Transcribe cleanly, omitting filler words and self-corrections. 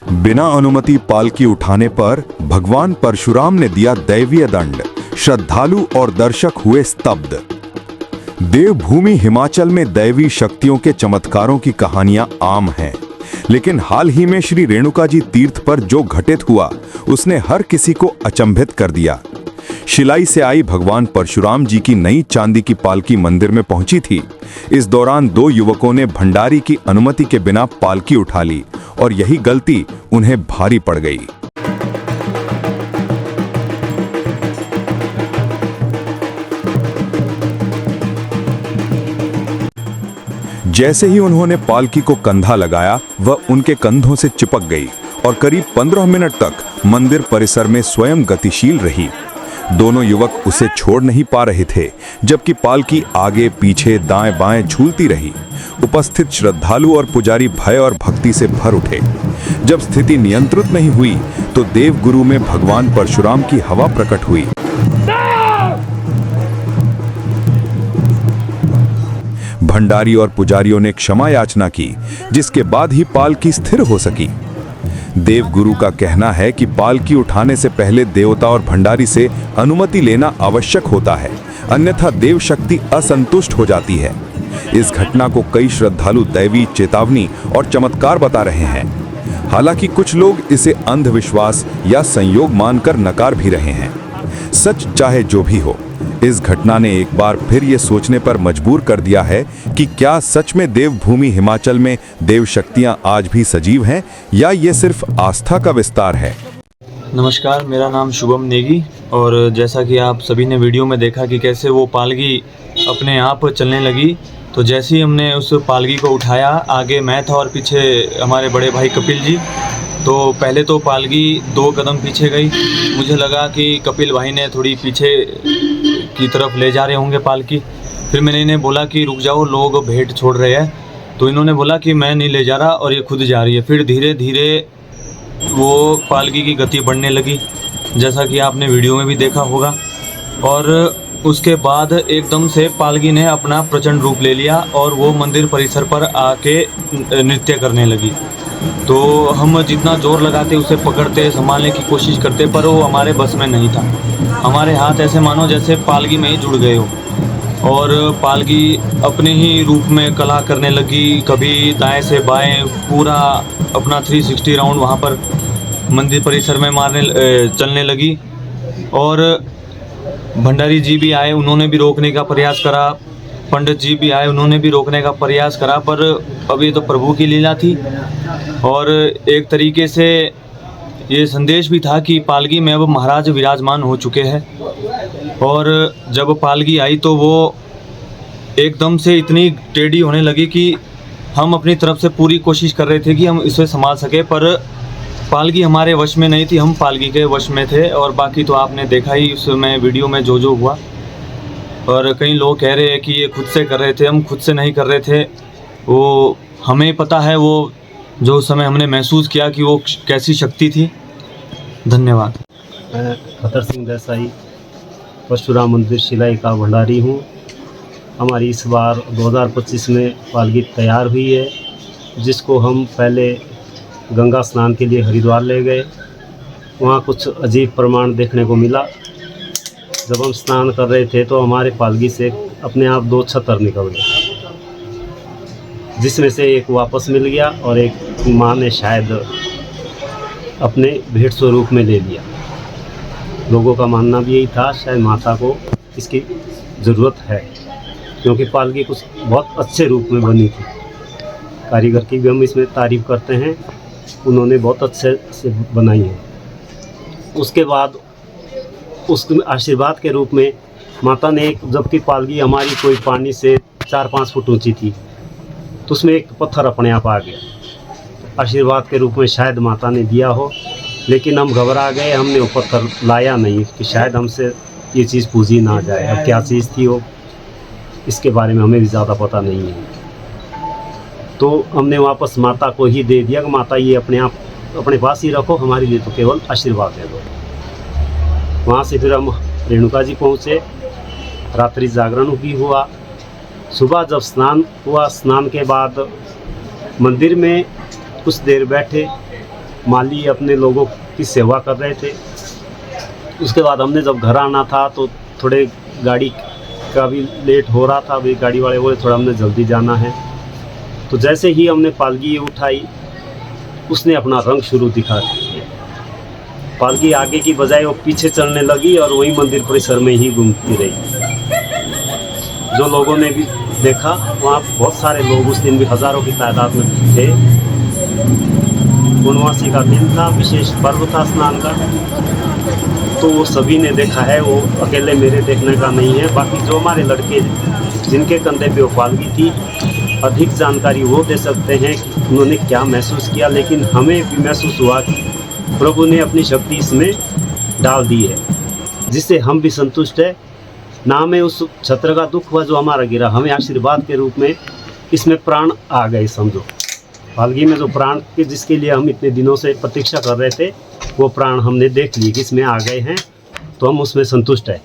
बिना अनुमति पालकी उठाने पर भगवान परशुराम ने दिया दैवीय दंड। श्रद्धालु और दर्शक हुए स्तब्ध। देवभूमि हिमाचल में दैवी शक्तियों के चमत्कारों की कहानियां आम हैं, लेकिन हाल ही में श्री रेणुका जी तीर्थ पर जो घटित हुआ उसने हर किसी को अचंभित कर दिया। शिलाई से आई भगवान परशुराम जी की नई चांदी की पालकी मंदिर में पहुंची थी। इस दौरान दो युवकों ने भंडारी की अनुमति के बिना पालकी उठा ली और यही गलती उन्हें भारी पड़ गई। जैसे ही उन्होंने पालकी को कंधा लगाया, वह उनके कंधों से चिपक गई और करीब 15 मिनट तक मंदिर परिसर में स्वयं गतिशील रही। दोनों युवक उसे छोड़ नहीं पा रहे थे, जबकि पालकी आगे पीछे दाएं बाएं झूलती रही। उपस्थित श्रद्धालु और पुजारी भय और भक्ति से भर उठे। जब स्थिति नियंत्रित नहीं हुई तो देवगुरु में भगवान परशुराम की हवा प्रकट हुई। भंडारी और पुजारियों ने क्षमा याचना की, जिसके बाद ही पालकी स्थिर हो सकी। देवगुरु का कहना है कि पालकी उठाने से पहले देवता और भंडारी से अनुमति लेना आवश्यक होता है, अन्यथा देव शक्ति असंतुष्ट हो जाती है। इस घटना को कई श्रद्धालु दैवी चेतावनी और चमत्कार बता रहे हैं। हालांकि कुछ लोग इसे अंधविश्वास या संयोग मानकर नकार भी रहे हैं। सच चाहे जो भी हो, इस घटना ने एक बार फिर ये सोचने पर मजबूर कर दिया है कि क्या सच में देवभूमि हिमाचल में देव शक्तियां आज भी सजीव हैं या ये सिर्फ आस्था का विस्तार है। नमस्कार, मेरा नाम शुभम नेगी और जैसा कि आप सभी ने वीडियो में देखा कि कैसे वो पालकी अपने आप चलने लगी, तो जैसे ही हमने उस पालकी को उठाया, आगे मैं था और पीछे हमारे बड़े भाई कपिल जी। तो पहले तो पालकी 2 कदम पीछे गई। मुझे लगा कि कपिल भाई ने थोड़ी पीछे की तरफ ले जा रहे होंगे पालकी। फिर मैंने इन्हें बोला कि रुक जाओ, लोग भेंट छोड़ रहे हैं। तो इन्होंने बोला कि मैं नहीं ले जा रहा और ये खुद जा रही है। फिर धीरे धीरे वो पालकी की गति बढ़ने लगी, जैसा कि आपने वीडियो में भी देखा होगा। और उसके बाद एकदम से पालकी ने अपना प्रचंड रूप ले लिया और वो मंदिर परिसर पर आके नृत्य करने लगी। तो हम जितना जोर लगाते उसे पकड़ते संभालने की कोशिश करते, पर वो हमारे बस में नहीं था। हमारे हाथ ऐसे मानो जैसे पालकी में ही जुड़ गए हो। और पालकी अपने ही रूप में कला करने लगी, कभी दाएं से बाएं पूरा अपना 360 राउंड वहाँ पर मंदिर परिसर में चलने लगी। और भंडारी जी भी आए, उन्होंने भी रोकने का प्रयास करा। पंडित जी भी आए, उन्होंने भी रोकने का प्रयास करा, पर अब ये तो प्रभु की लीला थी। और एक तरीके से ये संदेश भी था कि पालकी में अब महाराज विराजमान हो चुके हैं। और जब पालकी आई तो वो एकदम से इतनी टेढ़ी होने लगी कि हम अपनी तरफ से पूरी कोशिश कर रहे थे कि हम इसे संभाल सके, पर पालकी हमारे वश में नहीं थी, हम पालकी के वश में थे। और बाकी तो आपने देखा ही उसमें वीडियो में जो हुआ। और कई लोग कह रहे हैं कि ये खुद से कर रहे थे, हम खुद से नहीं कर रहे थे। वो हमें पता है, वो जो उस समय हमने महसूस किया कि वो कैसी शक्ति थी। धन्यवाद। मैं खतर सिंह देसाई परशुराम मंदिर शिलाई का भंडारी हूँ। हमारी इस बार 2025 में पालकी तैयार हुई है, जिसको हम पहले गंगा स्नान के लिए हरिद्वार ले गए। वहाँ कुछ अजीब प्रमाण देखने को मिला। जब हम स्नान कर रहे थे तो हमारे पालकी से अपने आप 2 छतर निकल गए, जिसमें से एक वापस मिल गया और एक माँ ने शायद अपने भेंट स्वरूप में ले लिया। लोगों का मानना भी यही था, शायद माता को इसकी ज़रूरत है, क्योंकि पालकी कुछ बहुत अच्छे रूप में बनी थी। कारीगर की भी हम इसमें तारीफ़ करते हैं, उन्होंने बहुत अच्छे से बनाई है। उसके बाद उसके आशीर्वाद के रूप में माता ने एक, जबकि पालकी हमारी कोई पानी से 4-5 फुट ऊंची थी, तो उसमें एक पत्थर अपने आप आ गया। आशीर्वाद के रूप में शायद माता ने दिया हो, लेकिन हम घबरा गए, हमने वो पत्थर लाया नहीं कि शायद हमसे ये चीज़ पूजी ना जाए। अब क्या चीज़ थी वो, इसके बारे में हमें भी ज़्यादा पता नहीं है। तो हमने वापस माता को ही दे दिया कि माता ये अपने पास ही रखो, हमारे लिए तो केवल आशीर्वाद दे दो। वहाँ से फिर हम रेणुका जी पहुँचे, रात्रि जागरण भी हुआ। सुबह जब स्नान हुआ, स्नान के बाद मंदिर में कुछ देर बैठे, माली अपने लोगों की सेवा कर रहे थे। उसके बाद हमने जब घर आना था तो थोड़े गाड़ी का भी लेट हो रहा था, अभी गाड़ी वाले बोले थोड़ा हमने जल्दी जाना है। तो जैसे ही हमने पालकी उठाई उसने अपना रंग शुरू दिखा दिया। पालकी आगे की बजाय वो पीछे चलने लगी और वही मंदिर परिसर में ही घूमती रही। जो लोगों ने भी देखा, वहाँ बहुत सारे लोग उस दिन भी हज़ारों की तादाद में थे। पूर्णमासी का दिन था, विशेष पर्व था स्नान का, तो वो सभी ने देखा है। वो अकेले मेरे देखने का नहीं है, बाकी जो हमारे लड़के जिनके कंधे पे वो पालकी थी, अधिक जानकारी वो दे सकते हैं कि उन्होंने क्या महसूस किया। लेकिन हमें भी महसूस हुआ कि प्रभु ने अपनी शक्ति इसमें डाल दी है, जिससे हम भी संतुष्ट है। ना हमें उस छत्र का दुख हुआ जो हमारा गिरा, हमें आशीर्वाद के रूप में इसमें प्राण आ गए। समझो, पालकी में जो प्राण के जिसके लिए हम इतने दिनों से प्रतीक्षा कर रहे थे, वो प्राण हमने देख लिए कि इसमें आ गए हैं, तो हम उसमें संतुष्ट है।